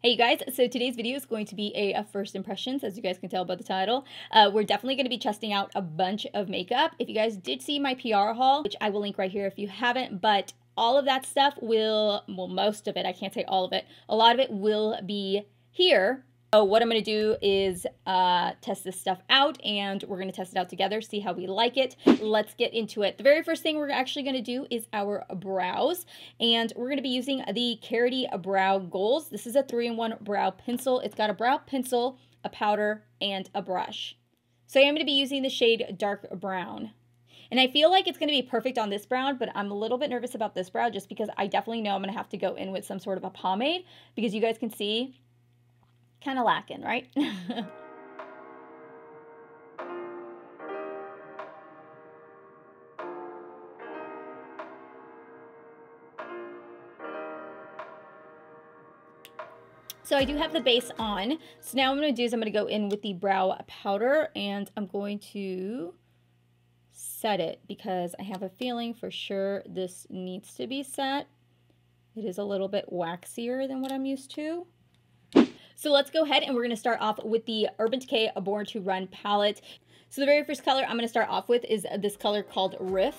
Hey you guys, so today's video is going to be a first impressions, as you guys can tell by the title. We're definitely going to be testing out a bunch of makeup. If you guys did see my PR haul, which I will link right here if you haven't, but all of that stuff will, well, most of it, I can't say all of it, a lot of it will be here. So what I'm going to do is test this stuff out, and we're going to test it out together, see how we like it. Let's get into it. The very first thing we're actually going to do is our brows, and we're going to be using the KARITY Brow Goals. This is a 3-in-1 brow pencil. It's got a brow pencil, a powder, and a brush. So I am going to be using the shade Dark Brown. And I feel like it's going to be perfect on this brown, but I'm a little bit nervous about this brow just because I definitely know I'm going to have to go in with some sort of a pomade, because you guys can see kind of lacking, right? So I do have the base on. So now what I'm going to do is I'm going to go in with the brow powder, and I'm going to set it because I have a feeling for sure this needs to be set. It is a little bit waxier than what I'm used to. So let's go ahead and we're going to start off with the Urban Decay Born to Run palette. So the very first color I'm going to start off with is this color called Riff.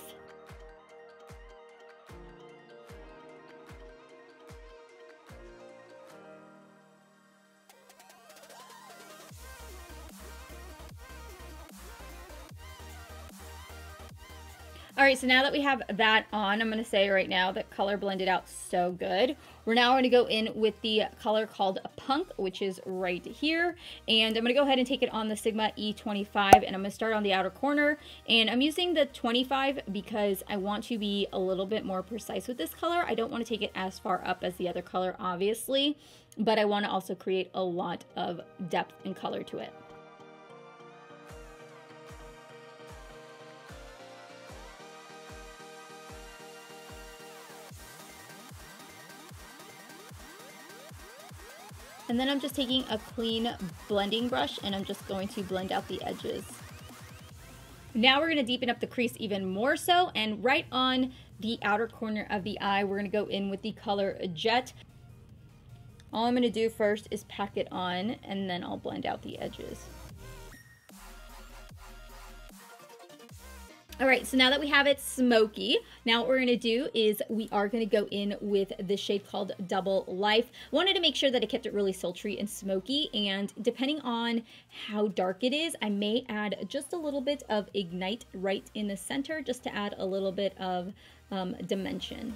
All right, so now that we have that on, I'm going to say right now that color blended out so good. We're now going to go in with the color called Punk, which is right here. And I'm going to go ahead and take it on the Sigma E25, and I'm going to start on the outer corner. And I'm using the 25 because I want to be a little bit more precise with this color. I don't want to take it as far up as the other color, obviously, but I want to also create a lot of depth and color to it. And then I'm just taking a clean blending brush and I'm just going to blend out the edges. Now we're going to deepen up the crease even more so, and right on the outer corner of the eye, we're going to go in with the color Jet. All I'm going to do first is pack it on, and then I'll blend out the edges. All right, so now that we have it smoky, now what we're gonna do is we are gonna go in with the shade called Double Life. Wanted to make sure that I kept it really sultry and smoky, and depending on how dark it is, I may add just a little bit of Ignite right in the center, just to add a little bit of dimension.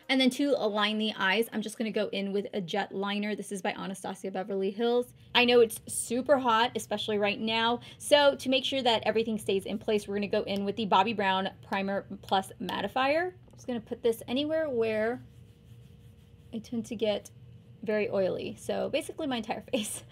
And then to align the eyes, I'm just going to go in with a Jet liner. This is by Anastasia Beverly Hills. I know it's super hot, especially right now. So to make sure that everything stays in place, we're going to go in with the Bobbi Brown Primer Plus Mattifier. I'm just going to put this anywhere where I tend to get very oily. So basically my entire face.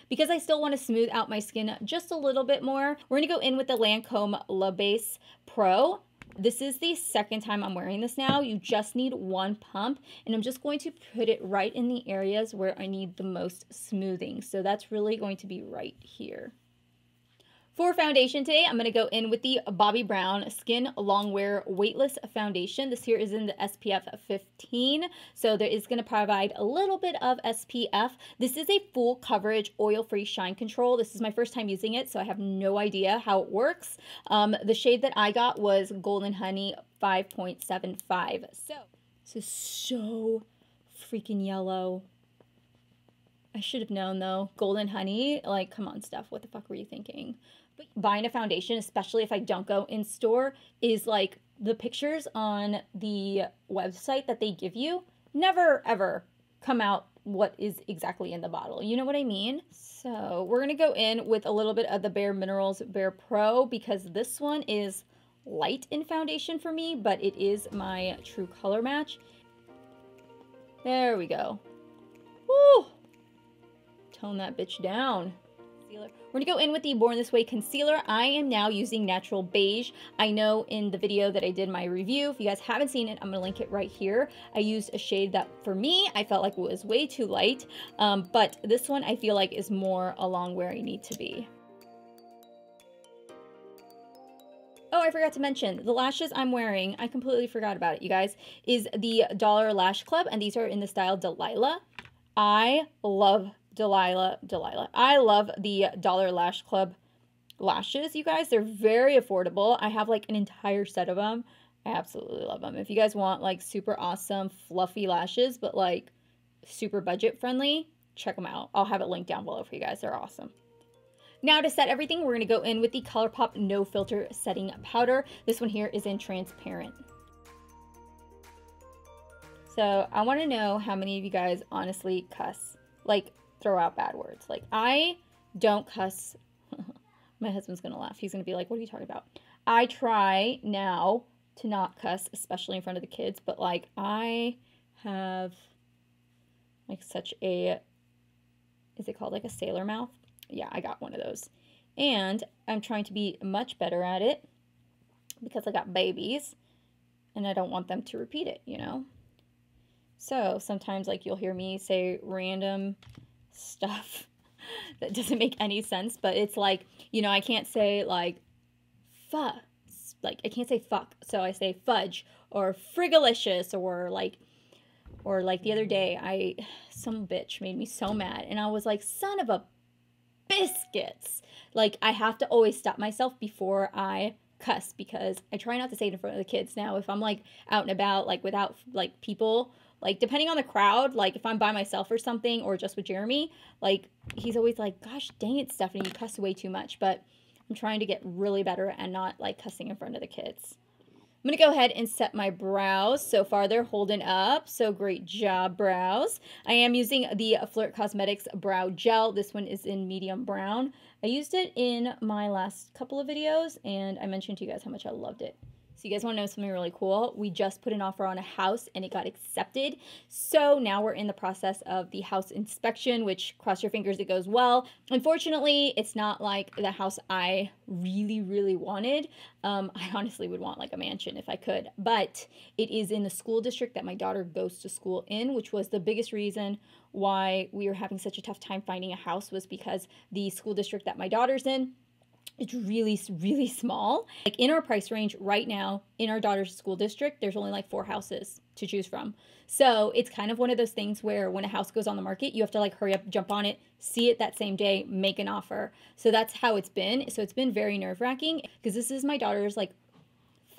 Because I still want to smooth out my skin just a little bit more, we're going to go in with the Lancome La Base Pro. This is the second time I'm wearing this now. You just need one pump, and I'm just going to put it right in the areas where I need the most smoothing. So that's really going to be right here. For foundation today, I'm going to go in with the Bobbi Brown Skin Longwear Weightless Foundation. This here is in the SPF 15, so there is going to provide a little bit of SPF. This is a full coverage oil-free shine control. This is my first time using it, so I have no idea how it works. The shade that I got was Golden Honey 5.75. So this is so freaking yellow. I should have known though. Golden Honey, like, come on, Steph, what the fuck were you thinking? But buying a foundation, especially if I don't go in store, is like the pictures on the website that they give you never ever come out what is exactly in the bottle. You know what I mean? So we're going to go in with a little bit of the Bare Minerals Bare Pro, because this one is light in foundation for me, but it is my true color match. There we go. Woo! Tone that bitch down. We're gonna go in with the Born This Way concealer. I am now using Natural Beige. I know in the video that I did my review, if you guys haven't seen it, I'm gonna link it right here. I used a shade that for me, I felt like was way too light, but this one I feel like is more along where I need to be. Oh, I forgot to mention, the lashes I'm wearing, I completely forgot about it, you guys, is the Dollar Lash Club, and these are in the style Delilah. I love Delilah. I love the Dollar Lash Club lashes, you guys. They're very affordable. I have like an entire set of them. I absolutely love them. If you guys want like super awesome, fluffy lashes, but like super budget friendly, check them out. I'll have it linked down below for you guys. They're awesome. Now to set everything, we're going to go in with the ColourPop No Filter Setting Powder. This one here is in transparent. So I want to know how many of you guys honestly cuss, like throw out bad words. Like I don't cuss. My husband's going to laugh. He's going to be like, what are you talking about? I try now to not cuss, especially in front of the kids, but like I have like such a, is it called like a sailor mouth? Yeah, I got one of those. And I'm trying to be much better at it because I got babies and I don't want them to repeat it, you know? So sometimes like you'll hear me say random stuff that doesn't make any sense, but it's like, you know, I can't say like like I can't say fuck, so I say fudge or frigalicious or like the other day some bitch made me so mad and I was like, son of a biscuits. Like I have to always stop myself before I cuss because I try not to say it in front of the kids. Now if I'm like out and about like without like people, like depending on the crowd, like if I'm by myself or something or just with Jeremy, like he's always like, gosh dang it, Stephanie, you cuss way too much. But I'm trying to get really better and not like cussing in front of the kids. I'm going to go ahead and set my brows. So far, they're holding up. So great job, brows. I am using the FLIRT Cosmetics Brow Gel. This one is in medium brown. I used it in my last couple of videos, and I mentioned to you guys how much I loved it. So you guys want to know something really cool? We just put an offer on a house, and it got accepted. So now we're in the process of the house inspection, which, cross your fingers, it goes well. Unfortunately, it's not like the house I really, really wanted. I honestly would want like a mansion if I could, but it is in the school district that my daughter goes to school in, which was the biggest reason why we were having such a tough time finding a house, was because the school district that my daughter's in, it's really, really small. Like in our price range right now, in our daughter's school district, there's only like 4 houses to choose from. So it's kind of one of those things where when a house goes on the market, you have to like hurry up, jump on it, see it that same day, make an offer. So that's how it's been. So it's been very nerve-wracking because this is my daughter's like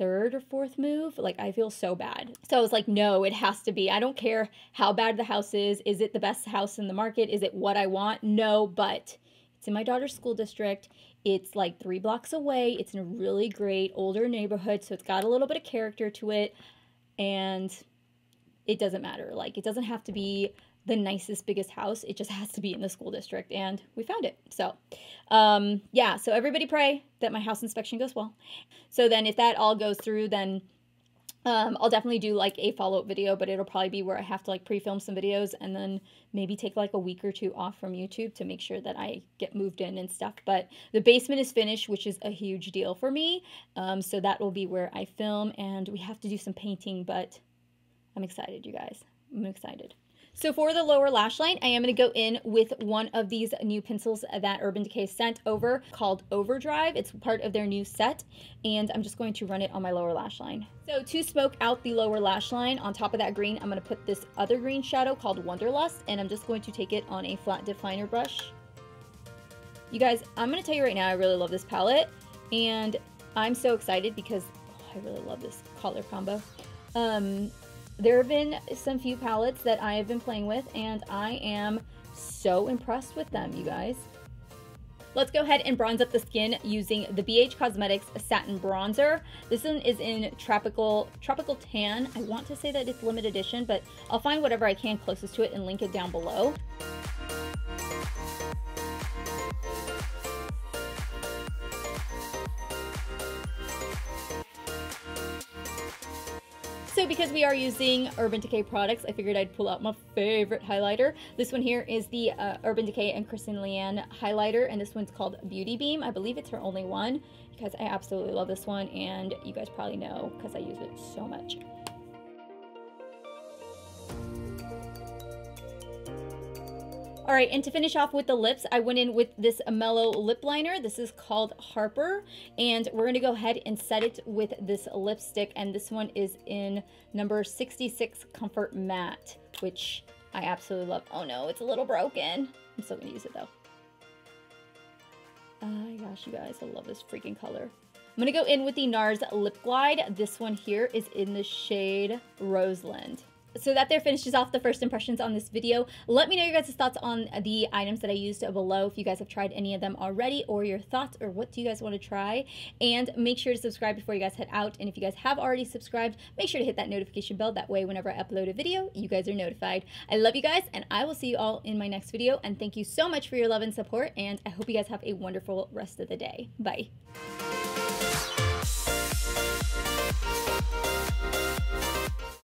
3rd or 4th move. Like I feel so bad. So I was like, no, it has to be. I don't care how bad the house is. Is it the best house in the market? Is it what I want? No, but it's in my daughter's school district. It's like 3 blocks away. It's in a really great older neighborhood, so it's got a little bit of character to it, and it doesn't matter. Like, it doesn't have to be the nicest, biggest house. It just has to be in the school district, and we found it. So, yeah, so everybody pray that my house inspection goes well. So then if that all goes through, then I'll definitely do like a follow-up video, but it'll probably be where I have to like pre-film some videos and then maybe take like a week or 2 off from YouTube to make sure that I get moved in and stuff. But the basement is finished, which is a huge deal for me. So that will be where I film, and we have to do some painting, but I'm excited, you guys. I'm excited. So for the lower lash line, I am going to go in with one of these new pencils that Urban Decay sent over called Overdrive. It's part of their new set, and I'm just going to run it on my lower lash line. So to smoke out the lower lash line, on top of that green, I'm going to put this other green shadow called Wanderlust, and I'm just going to take it on a flat definer brush. You guys, I'm going to tell you right now, I really love this palette, and I'm so excited because I really love this color combo. There have been some few palettes that I have been playing with, and I am so impressed with them, you guys. Let's go ahead and bronze up the skin using the BH Cosmetics Satin Bronzer. This one is in Tropical Tan. I want to say that it's limited edition, but I'll find whatever I can closest to it and link it down below. So because we are using Urban Decay products, I figured I'd pull out my favorite highlighter. This one here is the Urban Decay and KRISTEN LEANNE highlighter, and this one's called Beauty Beam. I believe it's her only one because I absolutely love this one, and you guys probably know because I use it so much. All right, and to finish off with the lips, I went in with this mellow lip liner. This is called Harper, and we're gonna go ahead and set it with this lipstick, and this one is in number 66 Comfort Matte, which I absolutely love. Oh no, it's a little broken. I'm still gonna use it though. Oh my gosh, you guys, I love this freaking color. I'm gonna go in with the NARS Lip Glide. This one here is in the shade Roseland. So that there finishes off the first impressions on this video. Let me know your guys' thoughts on the items that I used below, if you guys have tried any of them already, or your thoughts, or what do you guys want to try. And make sure to subscribe before you guys head out. And if you guys have already subscribed, make sure to hit that notification bell. That way, whenever I upload a video, you guys are notified. I love you guys, and I will see you all in my next video. And thank you so much for your love and support, and I hope you guys have a wonderful rest of the day. Bye.